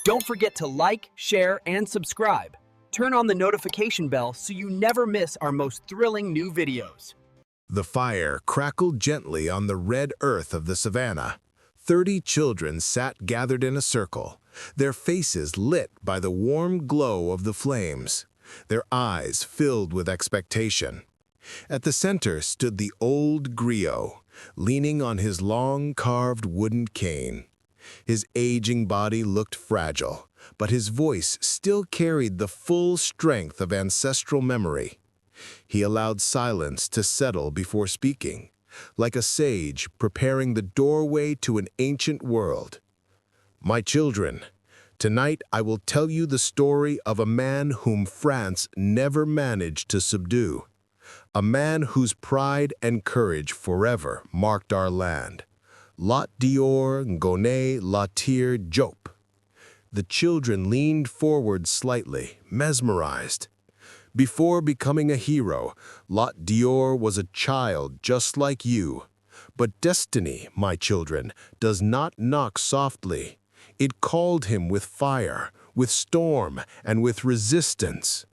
Don't forget to like, share, and subscribe. Turn on the notification bell so you never miss our most thrilling new videos. The fire crackled gently on the red earth of the savannah. 30 children sat gathered in a circle, their faces lit by the warm glow of the flames, their eyes filled with expectation. At the center stood the old griot, leaning on his long carved wooden cane. His aging body looked fragile, but his voice still carried the full strength of ancestral memory. He allowed silence to settle before speaking, like a sage preparing the doorway to an ancient world. My children, tonight I will tell you the story of a man whom France never managed to subdue, a man whose pride and courage forever marked our land. Lat Dior Ngone Latir Diop. The children leaned forward slightly, mesmerized. Before becoming a hero, Lat Dior was a child just like you. But destiny, my children, does not knock softly. It called him with fire, with storm, and with resistance.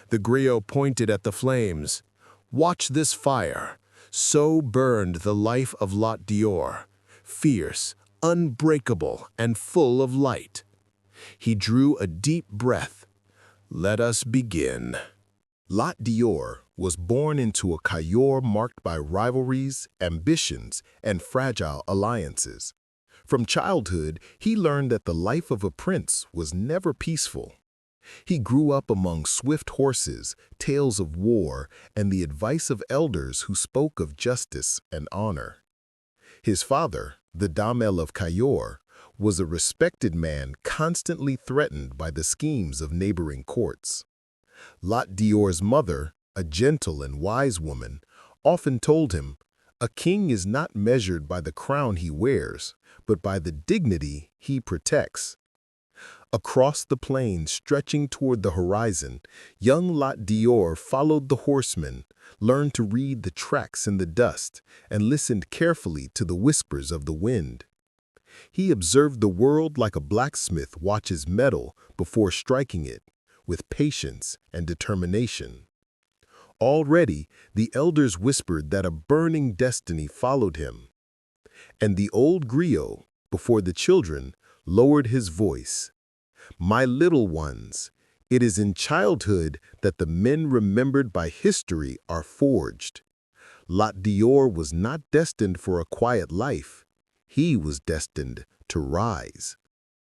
The griot pointed at the flames. Watch this fire. So burned the life of Lat Dior, fierce, unbreakable, and full of light. He drew a deep breath. Let us begin. Lat Dior was born into a Cayor marked by rivalries, ambitions, and fragile alliances. From childhood, he learned that the life of a prince was never peaceful. He grew up among swift horses, tales of war, and the advice of elders who spoke of justice and honor. His father, the Damel of Cayor, was a respected man constantly threatened by the schemes of neighboring courts. Lat Dior's mother, a gentle and wise woman, often told him, "A king is not measured by the crown he wears, but by the dignity he protects." Across the plain stretching toward the horizon, young Lat Dior followed the horsemen, learned to read the tracks in the dust, and listened carefully to the whispers of the wind. He observed the world like a blacksmith watches metal before striking it, with patience and determination. Already, the elders whispered that a burning destiny followed him. And the old griot, before the children, lowered his voice. My little ones, it is in childhood that the men remembered by history are forged. Lat Dior was not destined for a quiet life. He was destined to rise.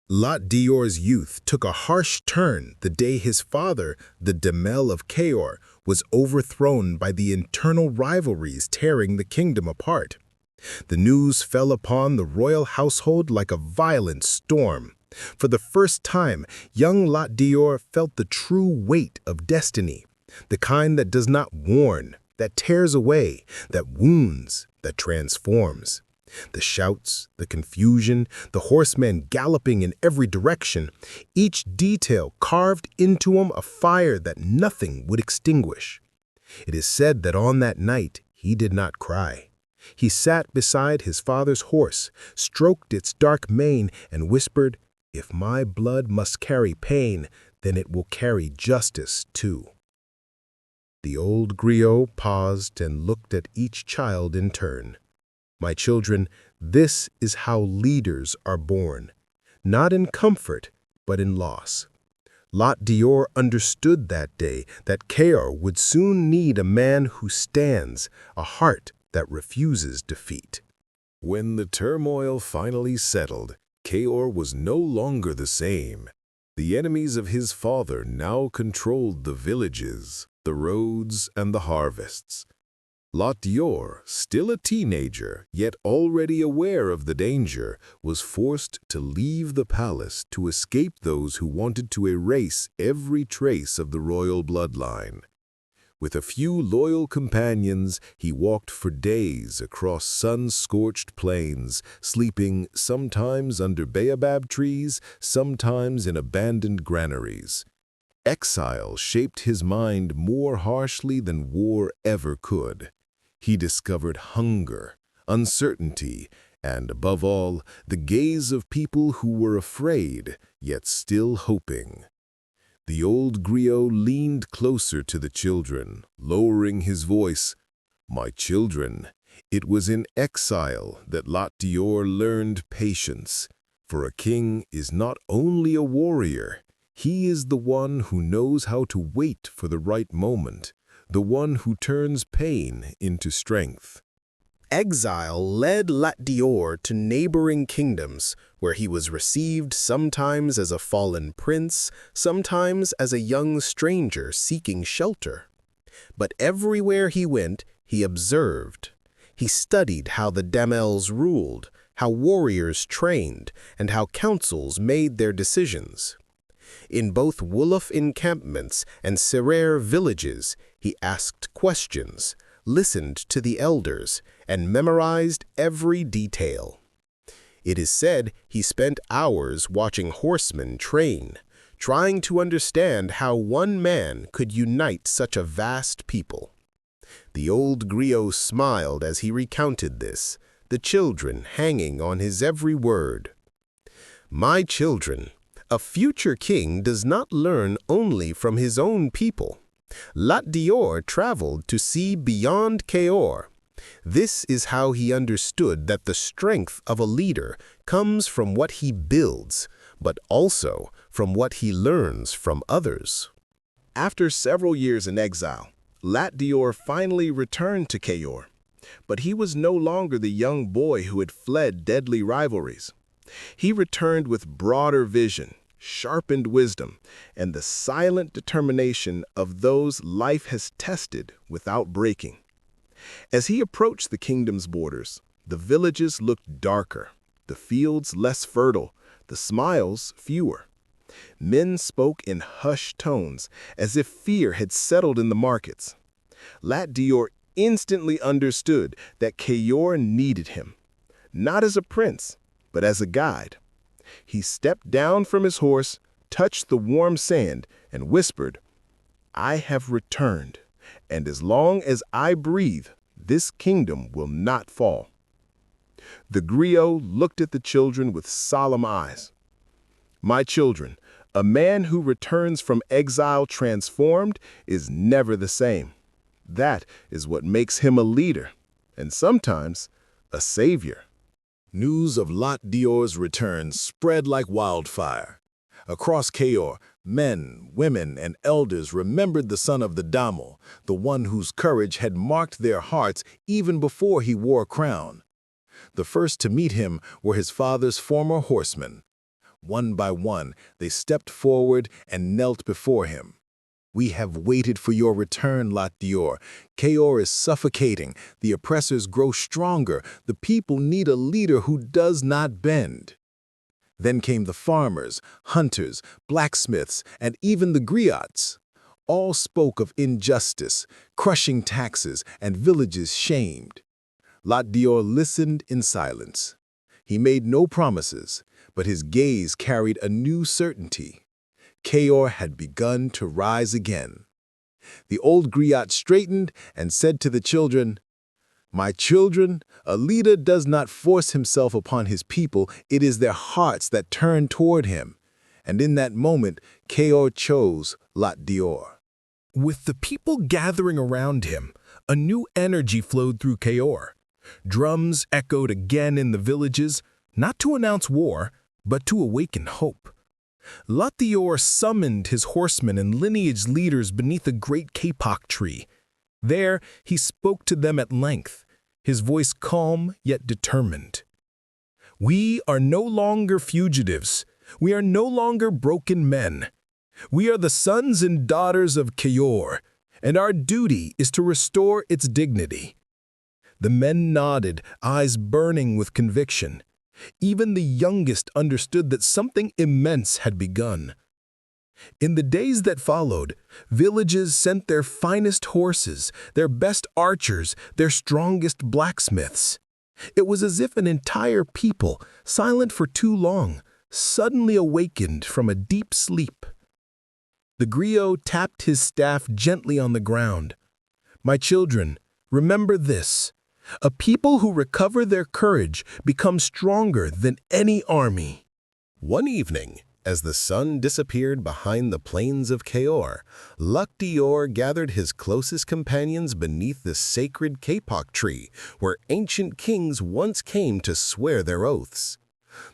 Lat Dior's youth took a harsh turn the day his father, the Damel of Cayor, was overthrown by the internal rivalries tearing the kingdom apart. The news fell upon the royal household like a violent storm. For the first time, young Lat Dior felt the true weight of destiny, the kind that does not warn, that tears away, that wounds, that transforms. The shouts, the confusion, the horsemen galloping in every direction, each detail carved into him a fire that nothing would extinguish. It is said that on that night he did not cry. He sat beside his father's horse, stroked its dark mane, and whispered, "If my blood must carry pain, then it will carry justice too." The old griot paused and looked at each child in turn. My children, this is how leaders are born, not in comfort, but in loss. Lat Dior understood that day that Cayor would soon need a man who stands, a heart that refuses defeat. When the turmoil finally settled, Cayor was no longer the same. The enemies of his father now controlled the villages, the roads, and the harvests. Lat Dior, still a teenager, yet already aware of the danger, was forced to leave the palace to escape those who wanted to erase every trace of the royal bloodline. With a few loyal companions, he walked for days across sun-scorched plains, sleeping sometimes under baobab trees, sometimes in abandoned granaries. Exile shaped his mind more harshly than war ever could. He discovered hunger, uncertainty, and above all, the gaze of people who were afraid, yet still hoping. The old griot leaned closer to the children, lowering his voice. "My children, it was in exile that Dior learned patience, for a king is not only a warrior, he is the one who knows how to wait for the right moment, the one who turns pain into strength." Exile led Dior to neighboring kingdoms, where he was received sometimes as a fallen prince, sometimes as a young stranger seeking shelter. But everywhere he went, he observed. He studied how the damels ruled, how warriors trained, and how councils made their decisions. In both Wolof encampments and Serer villages, he asked questions, listened to the elders, and memorized every detail. It is said he spent hours watching horsemen train, trying to understand how one man could unite such a vast people. The old griot smiled as he recounted this, the children hanging on his every word. "My children, a future king does not learn only from his own people. Dior traveled to see beyond Cayor. This is how he understood that the strength of a leader comes from what he builds, but also from what he learns from others." After several years in exile, Dior finally returned to Cayor, but he was no longer the young boy who had fled deadly rivalries. He returned with broader vision, sharpened wisdom, and the silent determination of those life has tested without breaking. As he approached the kingdom's borders, the villages looked darker, the fields less fertile, the smiles fewer. Men spoke in hushed tones, as if fear had settled in the markets. Dior instantly understood that Cayor needed him, not as a prince, but as a guide. He stepped down from his horse, touched the warm sand, and whispered, "I have returned, and as long as I breathe, this kingdom will not fall." The griot looked at the children with solemn eyes. "My children, a man who returns from exile transformed is never the same. That is what makes him a leader, and sometimes a savior." News of Dior's return spread like wildfire. Across Cayor, men, women, and elders remembered the son of the Damel, the one whose courage had marked their hearts even before he wore a crown. The first to meet him were his father's former horsemen. One by one, they stepped forward and knelt before him. "We have waited for your return, Dior. Cayor is suffocating. The oppressors grow stronger. The people need a leader who does not bend." Then came the farmers, hunters, blacksmiths, and even the griots. All spoke of injustice, crushing taxes, and villages shamed. Dior listened in silence. He made no promises, but his gaze carried a new certainty. Cayor had begun to rise again. The old griot straightened and said to the children, "My children, a leader does not force himself upon his people, it is their hearts that turn toward him." And in that moment, Cayor chose Dior. With the people gathering around him, a new energy flowed through Cayor. Drums echoed again in the villages, not to announce war, but to awaken hope. Dior summoned his horsemen and lineage leaders beneath a great kapok tree. There, he spoke to them at length, his voice calm yet determined. "We are no longer fugitives. We are no longer broken men. We are the sons and daughters of Cayor, and our duty is to restore its dignity." The men nodded, eyes burning with conviction. Even the youngest understood that something immense had begun. In the days that followed, villages sent their finest horses, their best archers, their strongest blacksmiths. It was as if an entire people, silent for too long, suddenly awakened from a deep sleep. The griot tapped his staff gently on the ground. "My children, remember this. A people who recover their courage become stronger than any army. One evening, as the sun disappeared behind the plains of Cayor, Dior gathered his closest companions beneath the sacred kapok tree, where ancient kings once came to swear their oaths.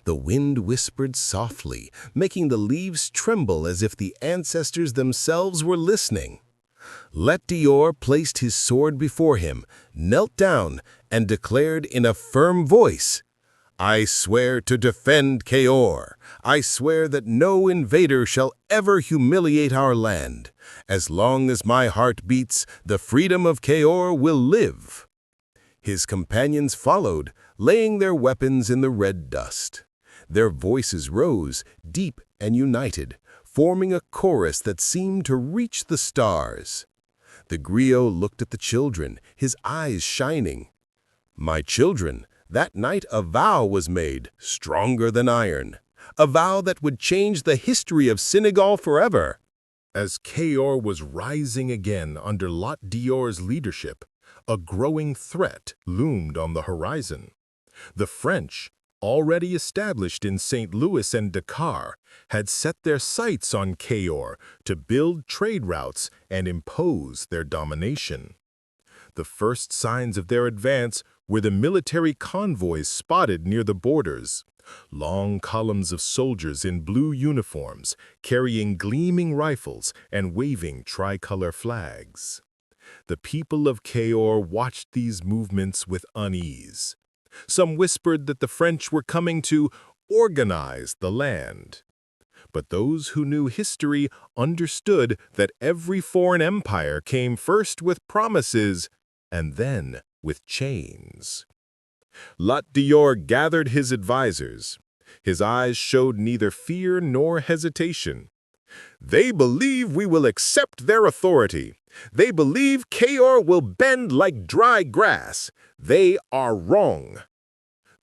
The wind whispered softly, making the leaves tremble as if the ancestors themselves were listening. Dior placed his sword before him, knelt down, and declared in a firm voice, "I swear to defend Cayor. I swear that no invader shall ever humiliate our land. As long as my heart beats, the freedom of Cayor will live." His companions followed, laying their weapons in the red dust. Their voices rose, deep and united, forming a chorus that seemed to reach the stars. The griot looked at the children, his eyes shining. "My children, that night a vow was made, stronger than iron. A vow that would change the history of Senegal forever." As Cayor was rising again under Dior's leadership, a growing threat loomed on the horizon. The French, already established in St. Louis and Dakar, had set their sights on Cayor to build trade routes and impose their domination. The first signs of their advance were the military convoys spotted near the borders. Long columns of soldiers in blue uniforms, carrying gleaming rifles and waving tricolor flags. The people of Cayor watched these movements with unease. Some whispered that the French were coming to organize the land. But those who knew history understood that every foreign empire came first with promises and then with chains. Dior gathered his advisors. His eyes showed neither fear nor hesitation. "They believe we will accept their authority. They believe Cayor will bend like dry grass. They are wrong."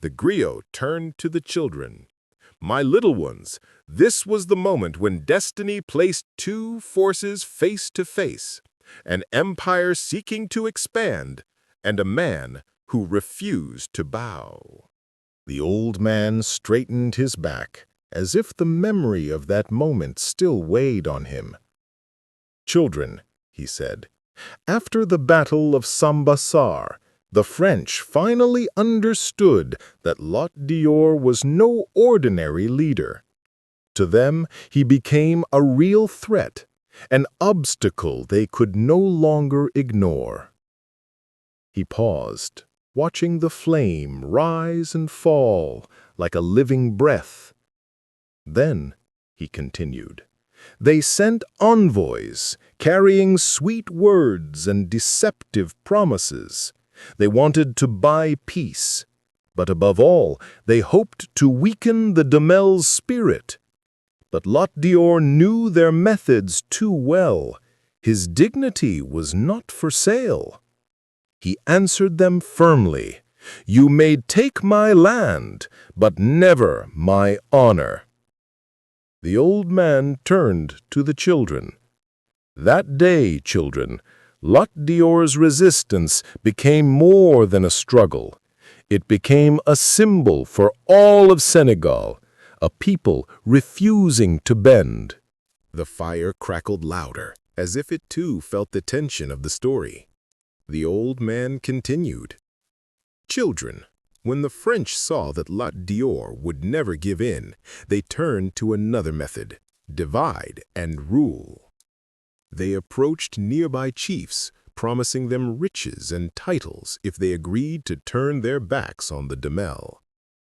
The griot turned to the children. "My little ones, this was the moment when destiny placed two forces face to face, an empire seeking to expand, and a man who refused to bow." The old man straightened his back, as if the memory of that moment still weighed on him. "Children," he said, "after the Battle of Sambassar, the French finally understood that Dior was no ordinary leader. To them, he became a real threat, an obstacle they could no longer ignore." He paused, watching the flame rise and fall like a living breath. "Then," he continued, "they sent envoys carrying sweet words and deceptive promises. They wanted to buy peace, but above all, they hoped to weaken the Damel's spirit. But Dior knew their methods too well. His dignity was not for sale. He answered them firmly, "You may take my land, but never my honor." The old man turned to the children. "That day, children, Dior's resistance became more than a struggle. It became a symbol for all of Senegal, a people refusing to bend." The fire crackled louder, as if it too felt the tension of the story. The old man continued, "Children, when the French saw that Dior would never give in, they turned to another method: divide and rule. They approached nearby chiefs, promising them riches and titles if they agreed to turn their backs on the Damel.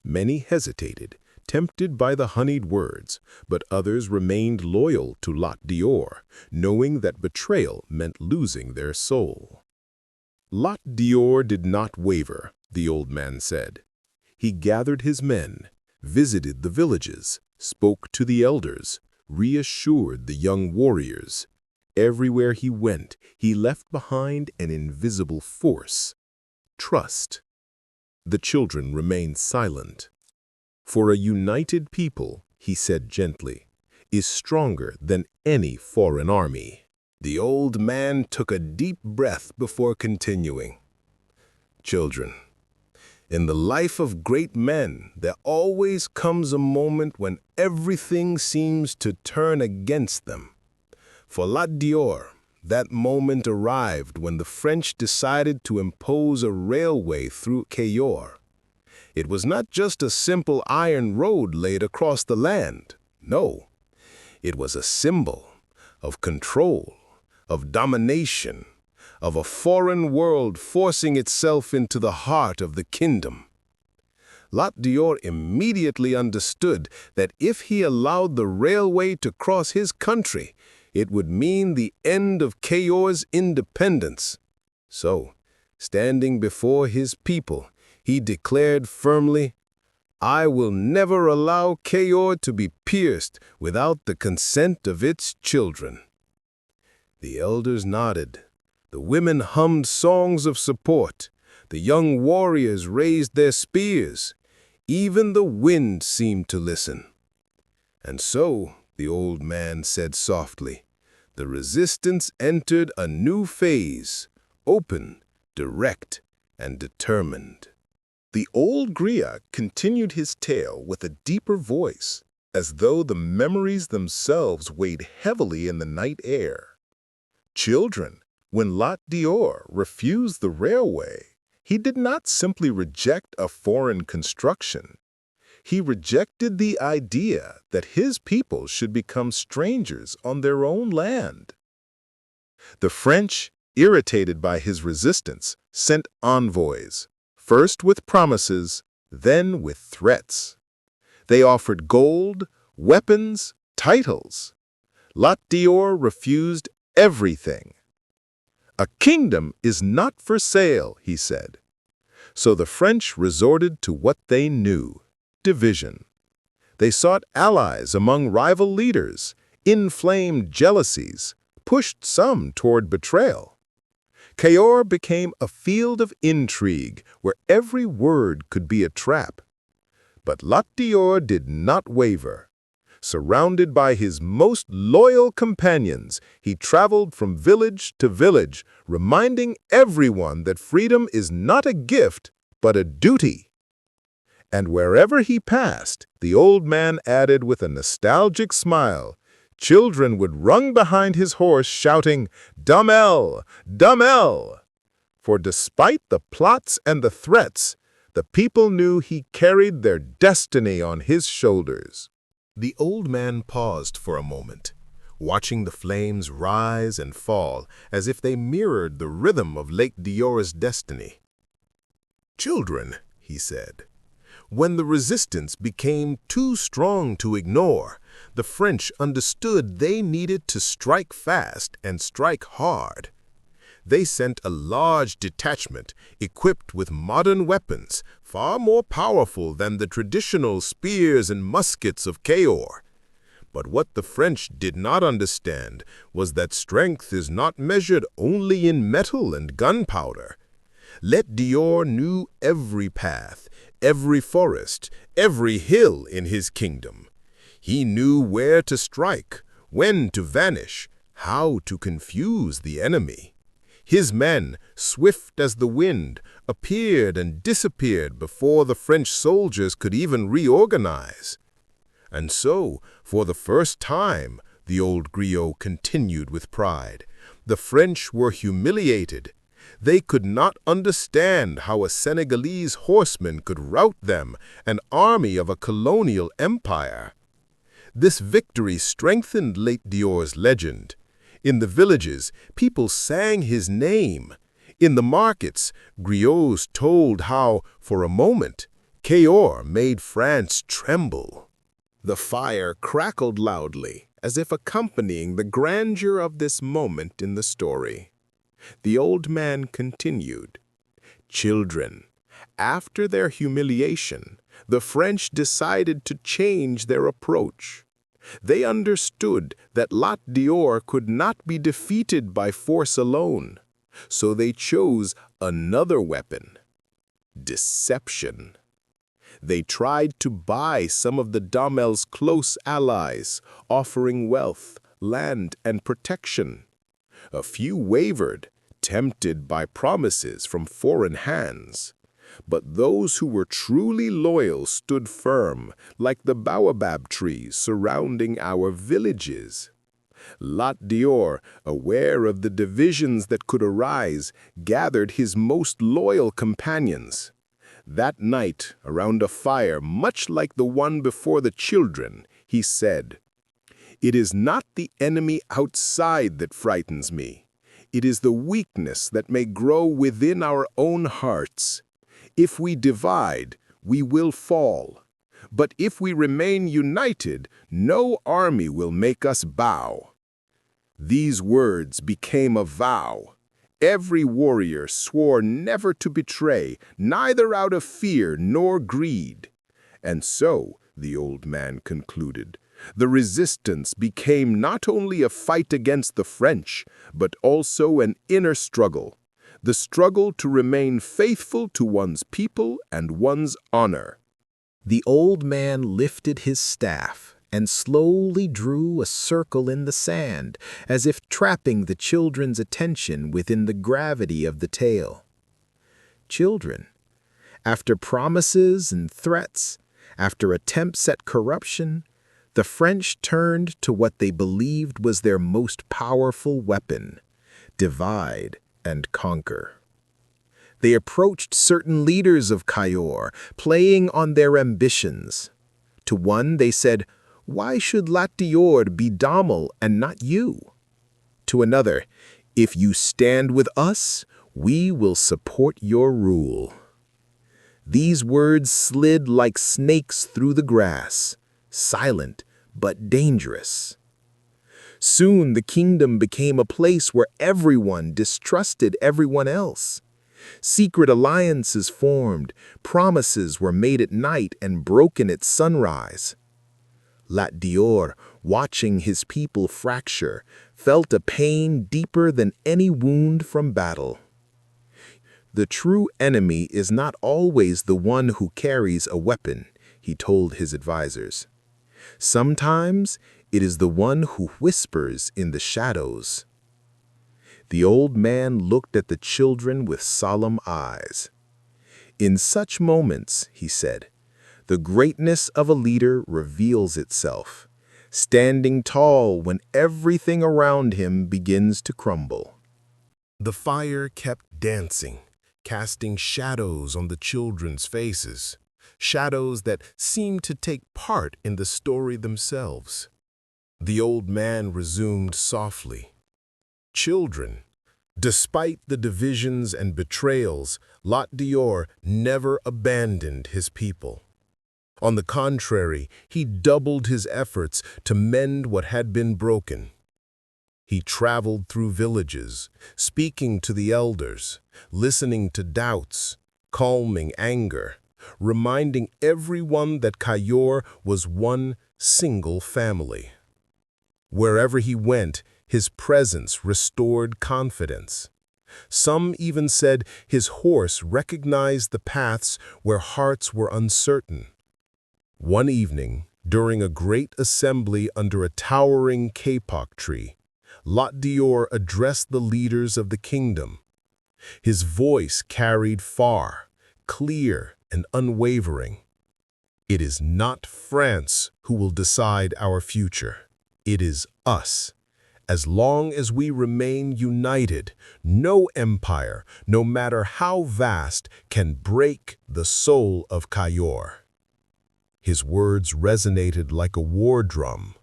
Many hesitated, tempted by the honeyed words, but others remained loyal to Dior, knowing that betrayal meant losing their soul. Dior did not waver, the old man said. He gathered his men, visited the villages, spoke to the elders, reassured the young warriors. Everywhere he went, he left behind an invisible force: trust. The children remained silent. "For a united people," he said gently, "is stronger than any foreign army." The old man took a deep breath before continuing. Children, in the life of great men, there always comes a moment when everything seems to turn against them. For Dior, that moment arrived when the French decided to impose a railway through Cayor. It was not just a simple iron road laid across the land. No, it was a symbol of control, of domination, of a foreign world forcing itself into the heart of the kingdom. Dior immediately understood that if he allowed the railway to cross his country, it would mean the end of Cayor's independence. So, standing before his people, he declared firmly, "I will never allow Cayor to be pierced without the consent of its children." The elders nodded. The women hummed songs of support. The young warriors raised their spears. Even the wind seemed to listen. And so, the old man said softly, the resistance entered a new phase, open, direct, and determined. The old griot continued his tale with a deeper voice, as though the memories themselves weighed heavily in the night air. Children, when Dior refused the railway, he did not simply reject a foreign construction. He rejected the idea that his people should become strangers on their own land. The French, irritated by his resistance, sent envoys, first with promises, then with threats. They offered gold, weapons, titles. Dior refused everything. "A kingdom is not for sale," he said. So the French resorted to what they knew: division. They sought allies among rival leaders, inflamed jealousies, pushed some toward betrayal. Cayor became a field of intrigue where every word could be a trap. But Dior did not waver. Surrounded by his most loyal companions, he traveled from village to village, reminding everyone that freedom is not a gift, but a duty. And wherever he passed, the old man added with a nostalgic smile, children would run behind his horse shouting, "Damel! Damel!" For despite the plots and the threats, the people knew he carried their destiny on his shoulders. The old man paused for a moment, watching the flames rise and fall as if they mirrored the rhythm of Lake Dior's destiny. "Children," he said, "when the resistance became too strong to ignore, the French understood they needed to strike fast and strike hard. They sent a large detachment equipped with modern weapons, far more powerful than the traditional spears and muskets of Cayor. But what the French did not understand was that strength is not measured only in metal and gunpowder. Dior knew every path, every forest, every hill in his kingdom. He knew where to strike, when to vanish, how to confuse the enemy. His men, swift as the wind, appeared and disappeared before the French soldiers could even reorganize. And so, for the first time, the old griot continued with pride, the French were humiliated. They could not understand how a Senegalese horseman could rout them, an army of a colonial empire. This victory strengthened Dior's legend. In the villages, people sang his name. In the markets, griots told how, for a moment, Cayor made France tremble. The fire crackled loudly, as if accompanying the grandeur of this moment in the story. The old man continued, "Children, after their humiliation, the French decided to change their approach. They understood that Dior could not be defeated by force alone, so they chose another weapon: deception. They tried to buy some of the Damel's close allies, offering wealth, land, and protection. A few wavered, tempted by promises from foreign hands. But those who were truly loyal stood firm, like the baobab trees surrounding our villages. Dior, aware of the divisions that could arise, gathered his most loyal companions. That night, around a fire much like the one before the children, he said, "It is not the enemy outside that frightens me. It is the weakness that may grow within our own hearts. If we divide, we will fall. But if we remain united, no army will make us bow." These words became a vow. Every warrior swore never to betray, neither out of fear nor greed. And so, the old man concluded, the resistance became not only a fight against the French, but also an inner struggle, the struggle to remain faithful to one's people and one's honor. The old man lifted his staff and slowly drew a circle in the sand, as if trapping the children's attention within the gravity of the tale. Children, after promises and threats, after attempts at corruption, the French turned to what they believed was their most powerful weapon: divide and conquer. They approached certain leaders of Cayor, playing on their ambitions. To one they said, "Why should Dior be Damel and not you?" To another, "If you stand with us, we will support your rule." These words slid like snakes through the grass, silent but dangerous. Soon the kingdom became a place where everyone distrusted everyone else. Secret alliances formed, promises were made at night and broken at sunrise. Dior, watching his people fracture, felt a pain deeper than any wound from battle. The true enemy is not always the one who carries a weapon, he told his advisors. Sometimes it is the one who whispers in the shadows. The old man looked at the children with solemn eyes. "In such moments," he said, "the greatness of a leader reveals itself, standing tall when everything around him begins to crumble." The fire kept dancing, casting shadows on the children's faces, shadows that seemed to take part in the story themselves. The old man resumed softly, "Children, despite the divisions and betrayals, Dior never abandoned his people. On the contrary, he doubled his efforts to mend what had been broken. He traveled through villages, speaking to the elders, listening to doubts, calming anger, reminding everyone that Cayor was one single family. Wherever he went, his presence restored confidence. Some even said his horse recognized the paths where hearts were uncertain. One evening, during a great assembly under a towering kapok tree, Dior addressed the leaders of the kingdom. His voice carried far, clear and unwavering. "It is not France who will decide our future. It is us. As long as we remain united, no empire, no matter how vast, can break the soul of Cayor." His words resonated like a war drum.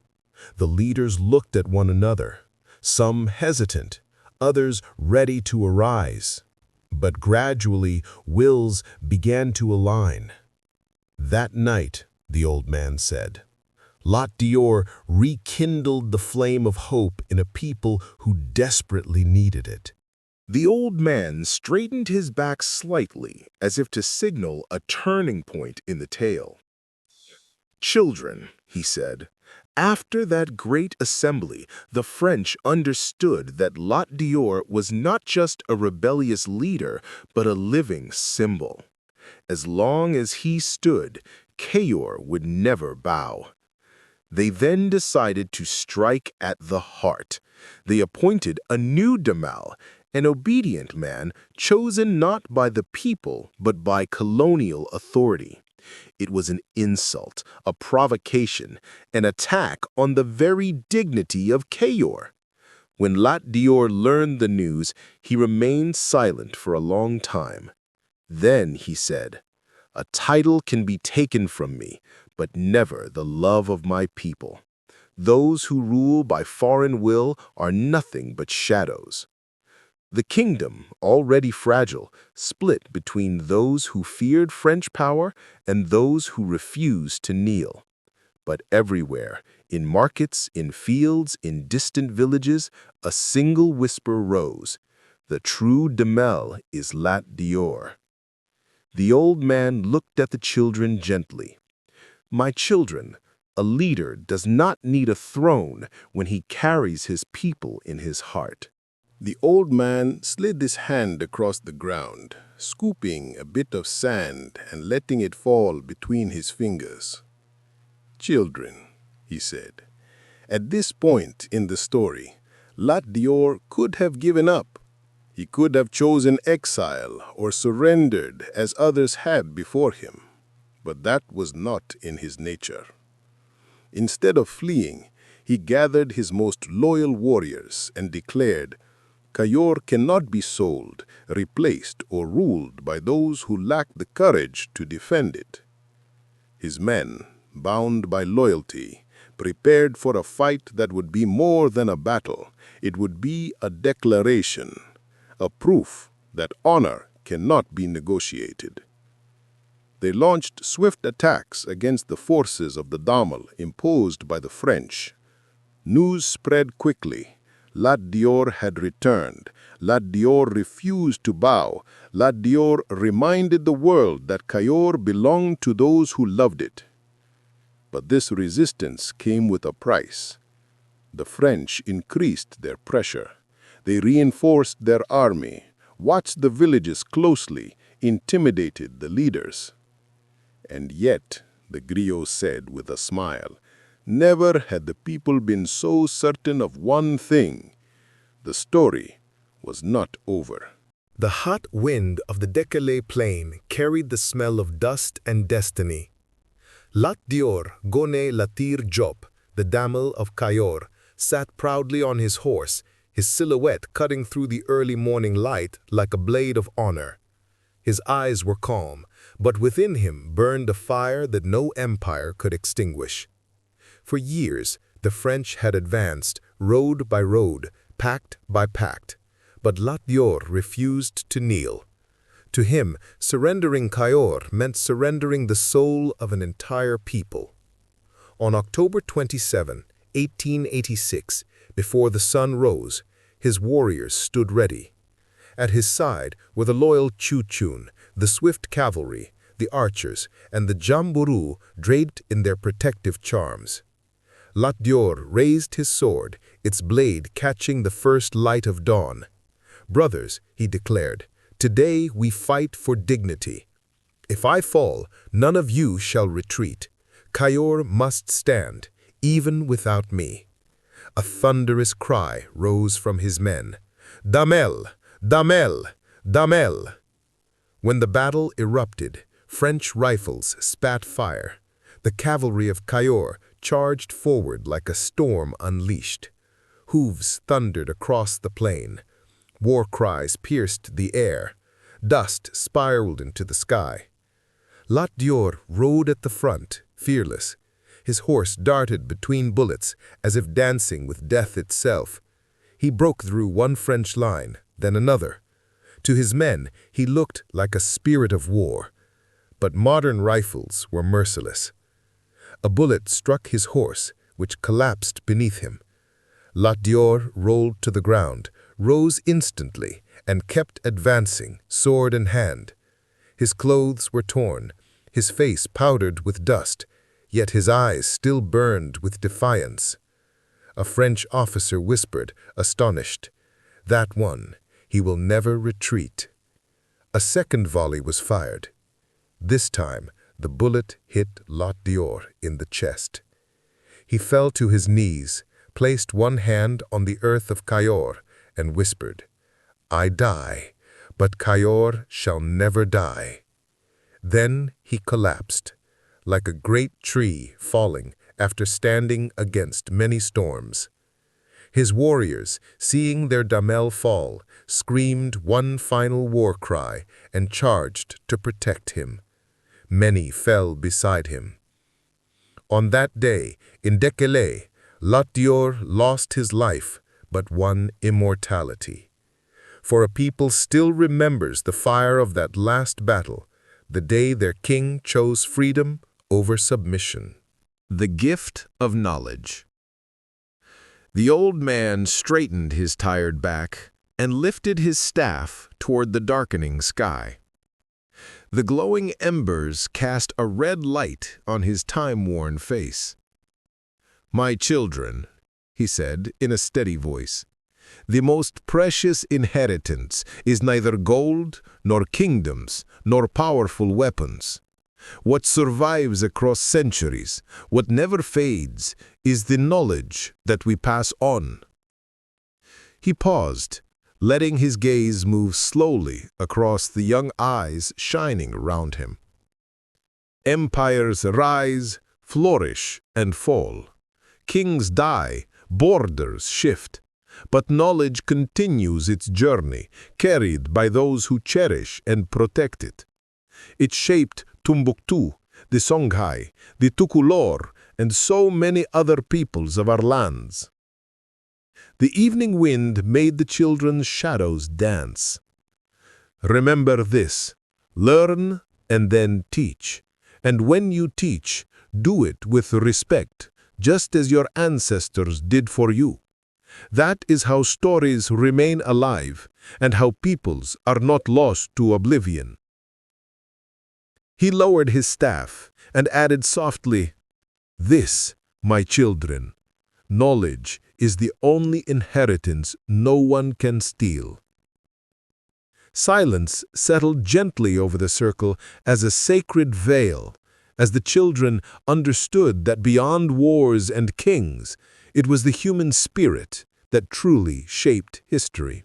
The leaders looked at one another, some hesitant, others ready to arise. But gradually, wills began to align. That night, the old man said, Dior rekindled the flame of hope in a people who desperately needed it. The old man straightened his back slightly, as if to signal a turning point in the tale. "Children," he said, "after that great assembly, the French understood that Dior was not just a rebellious leader, but a living symbol. As long as he stood, Cayor would never bow. They then decided to strike at the heart. They appointed a new Damal, an obedient man chosen not by the people but by colonial authority. It was an insult, a provocation, an attack on the very dignity of Cayor. When Dior learned the news, he remained silent for a long time. Then he said, "A title can be taken from me, but never the love of my people. Those who rule by foreign will are nothing but shadows." The kingdom, already fragile, split between those who feared French power and those who refused to kneel. But everywhere, in markets, in fields, in distant villages, a single whisper rose. The true Damel is Dior. The old man looked at the children gently. "My children, a leader does not need a throne when he carries his people in his heart." The old man slid his hand across the ground, scooping a bit of sand and letting it fall between his fingers. "Children," he said, "at this point in the story, Dior could have given up. He could have chosen exile or surrendered as others had before him, but that was not in his nature. Instead of fleeing, he gathered his most loyal warriors and declared, 'Cayor cannot be sold, replaced, or ruled by those who lack the courage to defend it.' His men, bound by loyalty, prepared for a fight that would be more than a battle. It would be a declaration, a proof that honor cannot be negotiated. They launched swift attacks against the forces of the Damel imposed by the French. News spread quickly. Dior had returned. Dior refused to bow. Dior reminded the world that Cayor belonged to those who loved it. But this resistance came with a price. The French increased their pressure. They reinforced their army, watched the villages closely, intimidated the leaders. And yet, the griot said with a smile, never had the people been so certain of one thing: the story was not over. The hot wind of the Décalé plain carried the smell of dust and destiny. Dior, Gone Latir Diop, the Damel of Cayor, sat proudly on his horse, his silhouette cutting through the early morning light like a blade of honor. His eyes were calm, but within him burned a fire that no empire could extinguish. For years, the French had advanced, road by road, pact by pact, but Dior refused to kneel. To him, surrendering Cayor meant surrendering the soul of an entire people. On October 27, 1886, before the sun rose, his warriors stood ready. At his side were the loyal Chuchun, the swift cavalry, the archers, and the Jamburu draped in their protective charms. Dior raised his sword, its blade catching the first light of dawn. "Brothers," he declared, "today we fight for dignity. If I fall, none of you shall retreat. Cayor must stand, even without me." A thunderous cry rose from his men. "Damel! Damel! Damel!" When the battle erupted, French rifles spat fire. The cavalry of Cayor charged forward like a storm unleashed. Hooves thundered across the plain. War cries pierced the air. Dust spiraled into the sky. Dior rode at the front, fearless. His horse darted between bullets, as if dancing with death itself. He broke through one French line, then another. To his men, he looked like a spirit of war. But modern rifles were merciless. A bullet struck his horse, which collapsed beneath him. Dior rolled to the ground, rose instantly, and kept advancing, sword in hand. His clothes were torn, his face powdered with dust, yet his eyes still burned with defiance. A French officer whispered, astonished, "That one, he will never retreat." A second volley was fired. This time, the bullet hit Dior in the chest. He fell to his knees, placed one hand on the earth of Cayor, and whispered, I die, but Cayor shall never die." Then he collapsed, like a great tree falling after standing against many storms. His warriors, seeing their damel fall, screamed one final war cry and charged to protect him. Many fell beside him. On that day, in Dekele, Dior lost his life, but won immortality. For a people still remembers the fire of that last battle, the day their king chose freedom over submission. The gift of knowledge. The old man straightened his tired back and lifted his staff toward the darkening sky. The glowing embers cast a red light on his time-worn face. "My children," he said in a steady voice, "the most precious inheritance is neither gold, nor kingdoms, nor powerful weapons. What survives across centuries, what never fades, is the knowledge that we pass on." He paused, letting his gaze move slowly across the young eyes shining around him. "Empires rise, flourish, and fall. Kings die, borders shift. But knowledge continues its journey, carried by those who cherish and protect it. It shaped Timbuktu, the Songhai, the Tukulor, and so many other peoples of our lands." The evening wind made the children's shadows dance. "Remember this: learn and then teach. And when you teach, do it with respect, just as your ancestors did for you. That is how stories remain alive and how peoples are not lost to oblivion." He lowered his staff and added softly, "This, my children, knowledge is the only inheritance no one can steal." Silence settled gently over the circle as a sacred veil, as the children understood that beyond wars and kings, it was the human spirit that truly shaped history.